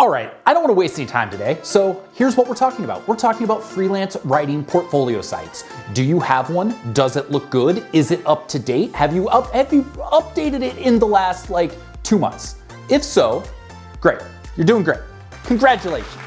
All right, I don't want to waste any time today, so here's what we're talking about. We're talking about freelance writing portfolio sites. Do you have one? Does it look good? Is it up to date? Have you updated it in the last 2 months? If so, great. You're doing great. Congratulations.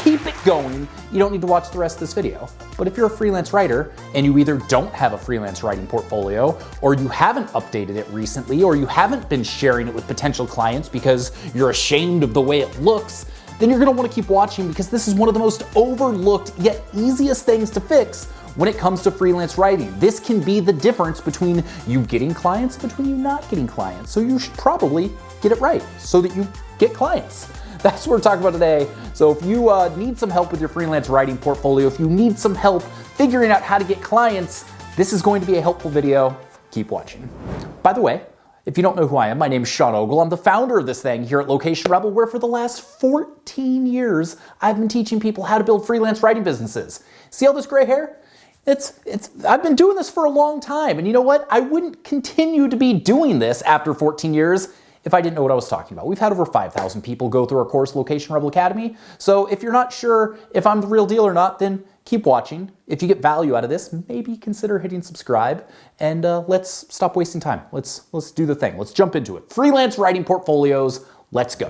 Keep it going. You don't need to watch the rest of this video. But if you're a freelance writer and you either don't have a freelance writing portfolio, or you haven't updated it recently, or you haven't been sharing it with potential clients because you're ashamed of the way it looks, then you're gonna wanna keep watching because this is one of the most overlooked yet easiest things to fix when it comes to freelance writing. This can be the difference between you getting clients and between you not getting clients. So you should probably get it right so that you get clients. That's what we're talking about today. So if you need some help with your freelance writing portfolio, if you need some help figuring out how to get clients, this is going to be a helpful video. Keep watching. By the way, if you don't know who I am, my name is Sean Ogle. I'm the founder of this thing here at Location Rebel, where for the last 14 years, I've been teaching people how to build freelance writing businesses. See all this gray hair? I've been doing this for a long time. And you know what? I wouldn't continue to be doing this after 14 years if I didn't know what I was talking about. We've had over 5,000 people go through our course, Location Rebel Academy. So if you're not sure if I'm the real deal or not, then keep watching. If you get value out of this, maybe consider hitting subscribe, and let's stop wasting time. Let's do the thing. Let's jump into it. Freelance writing portfolios. Let's go.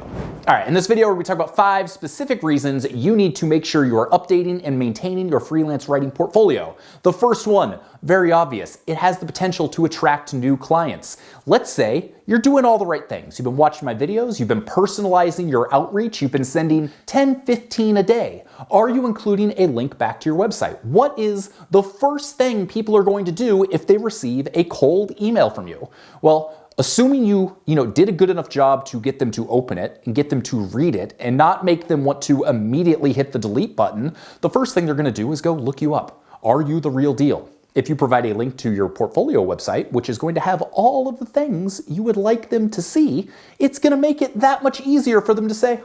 All right, in this video, we talk about 5 specific reasons you need to make sure you are updating and maintaining your freelance writing portfolio. The first one, very obvious. It has the potential to attract new clients. Let's say you're doing all the right things. You've been watching my videos, you've been personalizing your outreach, you've been sending 10, 15 a day. Are you including a link back to your website? What is the first thing people are going to do if they receive a cold email from you? Well, assuming you did a good enough job to get them to open it and get them to read it and not make them want to immediately hit the delete button, the first thing they're going to do is go look you up. Are you the real deal? If you provide a link to your portfolio website, which is going to have all of the things you would like them to see, it's going to make it that much easier for them to say,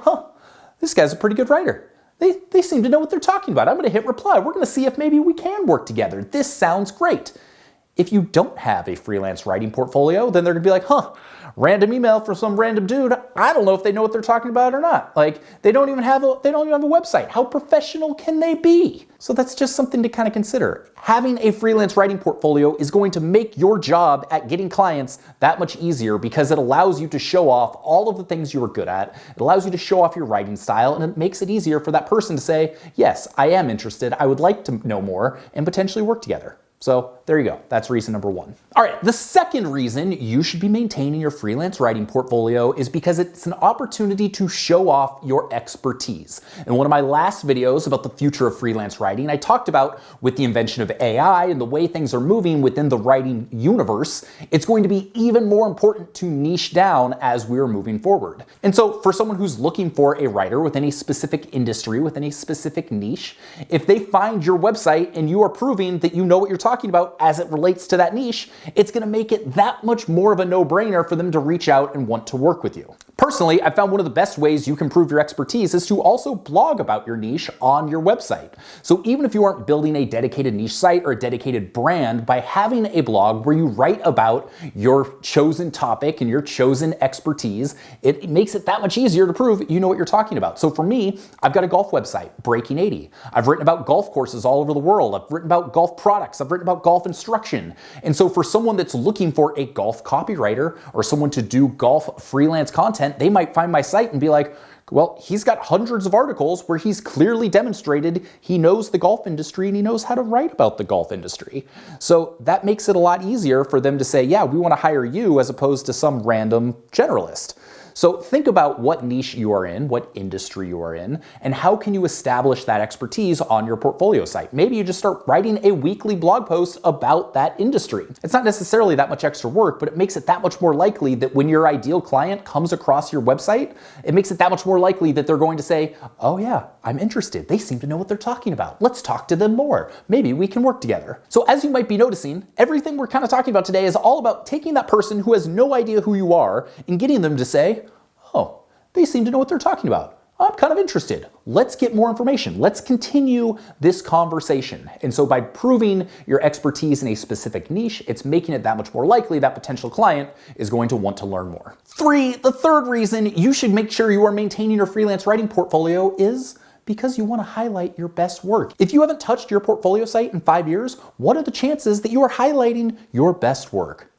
this guy's a pretty good writer. They seem to know what they're talking about. I'm going to hit reply. We're going to see if maybe we can work together. This sounds great. If you don't have a freelance writing portfolio, then they're gonna be like, random email from some random dude. I don't know if they know what they're talking about or not. They don't even have a website. How professional can they be? So that's just something to kind of consider. Having a freelance writing portfolio is going to make your job at getting clients that much easier because it allows you to show off all of the things you are good at. It allows you to show off your writing style, and it makes it easier for that person to say, yes, I am interested. I would like to know more and potentially work together. So there you go. That's reason number 1. All right, the second reason you should be maintaining your freelance writing portfolio is because it's an opportunity to show off your expertise. In one of my last videos about the future of freelance writing, I talked about with the invention of AI and the way things are moving within the writing universe, it's going to be even more important to niche down as we're moving forward. And so for someone who's looking for a writer within a specific industry, within a specific niche, if they find your website and you are proving that you know what you're talking about as it relates to that niche, it's going to make it that much more of a no-brainer for them to reach out and want to work with you. Personally, I found one of the best ways you can prove your expertise is to also blog about your niche on your website. So even if you aren't building a dedicated niche site or a dedicated brand, by having a blog where you write about your chosen topic and your chosen expertise, it makes it that much easier to prove you know what you're talking about. So for me, I've got a golf website, Breaking 80. I've written about golf courses all over the world. I've written about golf products. I've written about golf instruction. And so for someone that's looking for a golf copywriter or someone to do golf freelance content, they might find my site and be like, well, he's got hundreds of articles where he's clearly demonstrated he knows the golf industry and he knows how to write about the golf industry. So that makes it a lot easier for them to say, yeah, we want to hire you as opposed to some random generalist. So think about what niche you are in, what industry you are in, and how can you establish that expertise on your portfolio site. Maybe you just start writing a weekly blog post about that industry. It's not necessarily that much extra work, but it makes it that much more likely that when your ideal client comes across your website, it makes it that much more likely that they're going to say, oh yeah, I'm interested. They seem to know what they're talking about. Let's talk to them more. Maybe we can work together. So as you might be noticing, everything we're kind of talking about today is all about taking that person who has no idea who you are and getting them to say, oh, they seem to know what they're talking about. I'm kind of interested. Let's get more information. Let's continue this conversation. And so by proving your expertise in a specific niche, it's making it that much more likely that potential client is going to want to learn more. The third reason you should make sure you are maintaining your freelance writing portfolio is because you want to highlight your best work. If you haven't touched your portfolio site in 5 years, what are the chances that you are highlighting your best work?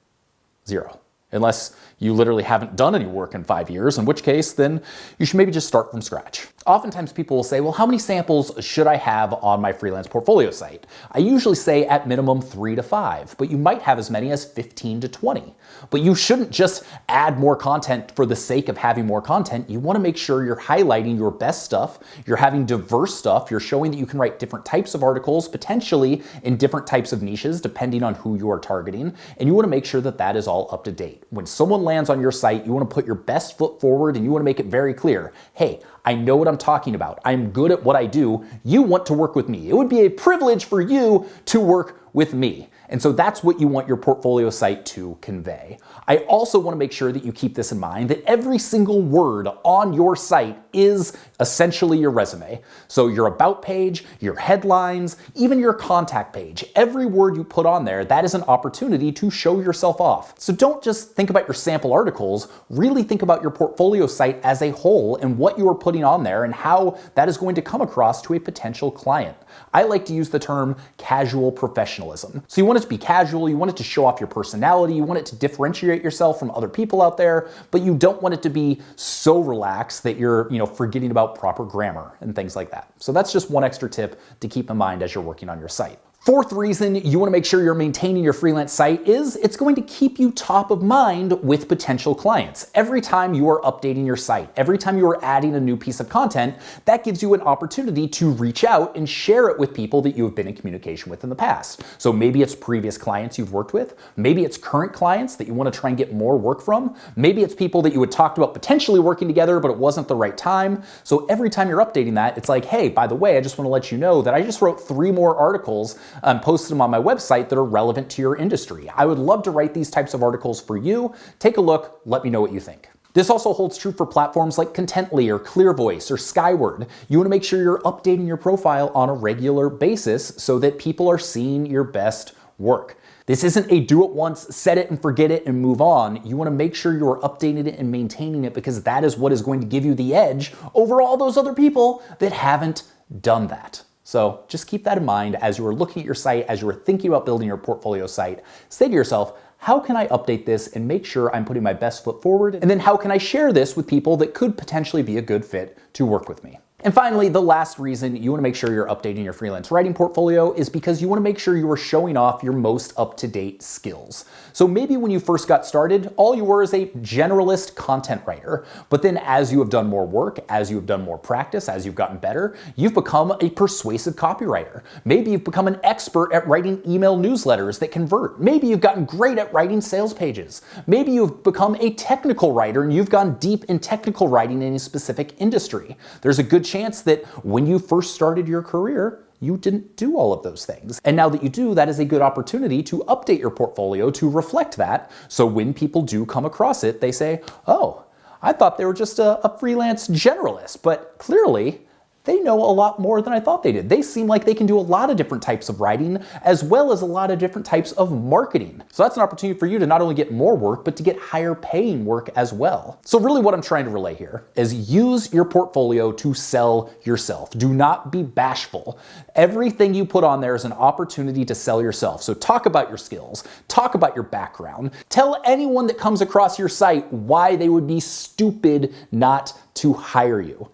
0. Unless you literally haven't done any work in 5 years, in which case then you should maybe just start from scratch. Oftentimes people will say, well, how many samples should I have on my freelance portfolio site? I usually say at minimum 3 to 5, but you might have as many as 15 to 20. But you shouldn't just add more content for the sake of having more content. You want to make sure you're highlighting your best stuff, you're having diverse stuff, you're showing that you can write different types of articles, potentially in different types of niches, depending on who you are targeting, and you want to make sure that that is all up to date. When someone lands on your site, you want to put your best foot forward and you want to make it very clear, hey, I know what I'm talking about. I'm good at what I do. You want to work with me. It would be a privilege for you to work with me. And so that's what you want your portfolio site to convey. I also want to make sure that you keep this in mind, that every single word on your site is essentially your resume. So your about page, your headlines, even your contact page, every word you put on there, that is an opportunity to show yourself off. So don't just think about your sample articles, really think about your portfolio site as a whole and what you are putting on there and how that is going to come across to a potential client. I like to use the term casual professionalism. So you want it to be casual, you want it to show off your personality, you want it to differentiate yourself from other people out there, but you don't want it to be so relaxed that you're, forgetting about proper grammar and things like that. So that's just one extra tip to keep in mind as you're working on your site. Fourth reason you want to make sure you're maintaining your freelance site is it's going to keep you top of mind with potential clients. Every time you are updating your site, every time you are adding a new piece of content, that gives you an opportunity to reach out and share it with people that you have been in communication with in the past. So maybe it's previous clients you've worked with, maybe it's current clients that you want to try and get more work from, maybe it's people that you had talked about potentially working together but it wasn't the right time. So every time you're updating that, it's like, hey, by the way, I just want to let you know that I just wrote 3 more articles posted them on my website that are relevant to your industry. I would love to write these types of articles for you. Take a look, let me know what you think. This also holds true for platforms like Contently or Clearvoice or Skyward. You want to make sure you're updating your profile on a regular basis so that people are seeing your best work. This isn't a do it once, set it and forget it and move on. You want to make sure you're updating it and maintaining it because that is what is going to give you the edge over all those other people that haven't done that. So just keep that in mind as you are looking at your site, as you are thinking about building your portfolio site. Say to yourself, how can I update this and make sure I'm putting my best foot forward? And then how can I share this with people that could potentially be a good fit to work with me? And finally, the last reason you want to make sure you're updating your freelance writing portfolio is because you want to make sure you are showing off your most up-to-date skills. So maybe when you first got started, all you were is a generalist content writer. But then as you have done more work, as you have done more practice, as you've gotten better, you've become a persuasive copywriter. Maybe you've become an expert at writing email newsletters that convert. Maybe you've gotten great at writing sales pages. Maybe you've become a technical writer and you've gone deep in technical writing in a specific industry. There's a good chance that when you first started your career, you didn't do all of those things. And now that you do, that is a good opportunity to update your portfolio to reflect that. So when people do come across it, they say, oh, I thought they were just a freelance generalist, but clearly they know a lot more than I thought they did. They seem like they can do a lot of different types of writing as well as a lot of different types of marketing. So that's an opportunity for you to not only get more work, but to get higher paying work as well. So really what I'm trying to relay here is use your portfolio to sell yourself. Do not be bashful. Everything you put on there is an opportunity to sell yourself. So talk about your skills, talk about your background, tell anyone that comes across your site why they would be stupid not to hire you.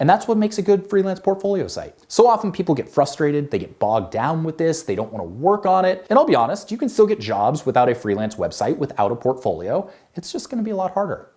And that's what makes a good freelance portfolio site. So often people get frustrated, they get bogged down with this, they don't want to work on it. And I'll be honest, you can still get jobs without a freelance website, without a portfolio. It's just going to be a lot harder.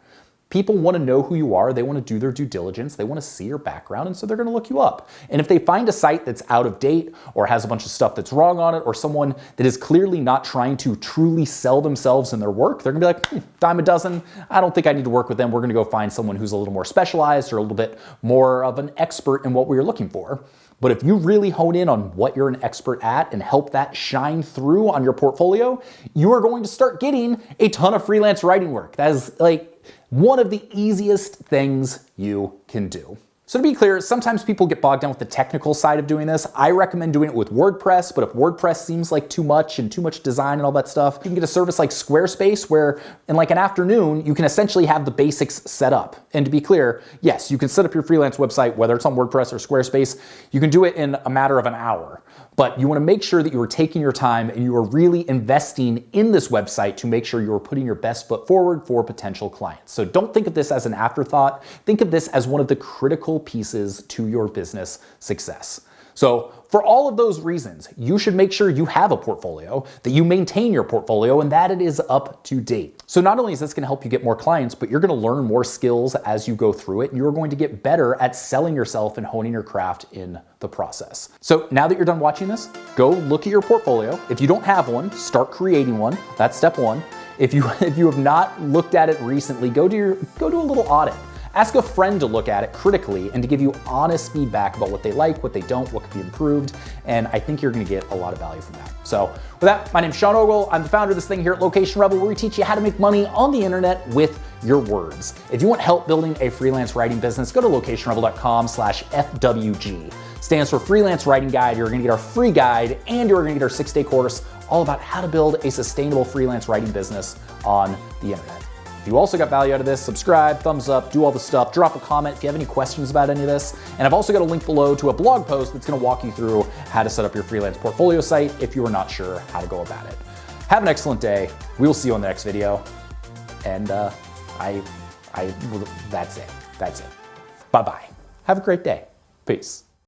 People want to know who you are, they want to do their due diligence, they want to see your background, and so they're going to look you up. And if they find a site that's out of date or has a bunch of stuff that's wrong on it or someone that is clearly not trying to truly sell themselves and their work, they're going to be like, dime a dozen, I don't think I need to work with them. We're going to go find someone who's a little more specialized or a little bit more of an expert in what we're looking for. But if you really hone in on what you're an expert at and help that shine through on your portfolio, you are going to start getting a ton of freelance writing work. That is like one of the easiest things you can do. So to be clear, sometimes people get bogged down with the technical side of doing this. I recommend doing it with WordPress, but if WordPress seems like too much and too much design and all that stuff, you can get a service like Squarespace where in like an afternoon, you can essentially have the basics set up. And to be clear, yes, you can set up your freelance website, whether it's on WordPress or Squarespace, you can do it in a matter of an hour. But you want to make sure that you are taking your time and you are really investing in this website to make sure you are putting your best foot forward for potential clients. So don't think of this as an afterthought. Think of this as one of the critical pieces to your business success. So for all of those reasons, you should make sure you have a portfolio, that you maintain your portfolio, and that it is up to date. So not only is this going to help you get more clients, but you're going to learn more skills as you go through it, and you're going to get better at selling yourself and honing your craft in the process. So now that you're done watching this, go look at your portfolio. If you don't have one, start creating one. That's step one. If you have not looked at it recently, go do a little audit. Ask a friend to look at it critically and to give you honest feedback about what they like, what they don't, what could be improved, and I think you're gonna get a lot of value from that. So with that, my name's Sean Ogle. I'm the founder of this thing here at Location Rebel, where we teach you how to make money on the internet with your words. If you want help building a freelance writing business, go to locationrebel.com/FWG. Stands for Freelance Writing Guide. You're gonna get our free guide and you're gonna get our 6-day course all about how to build a sustainable freelance writing business on the internet. If you also got value out of this, subscribe, thumbs up, do all the stuff, drop a comment if you have any questions about any of this. And I've also got a link below to a blog post that's gonna walk you through how to set up your freelance portfolio site if you are not sure how to go about it. Have an excellent day. We will see you on the next video. And that's it. Bye-bye. Have a great day. Peace.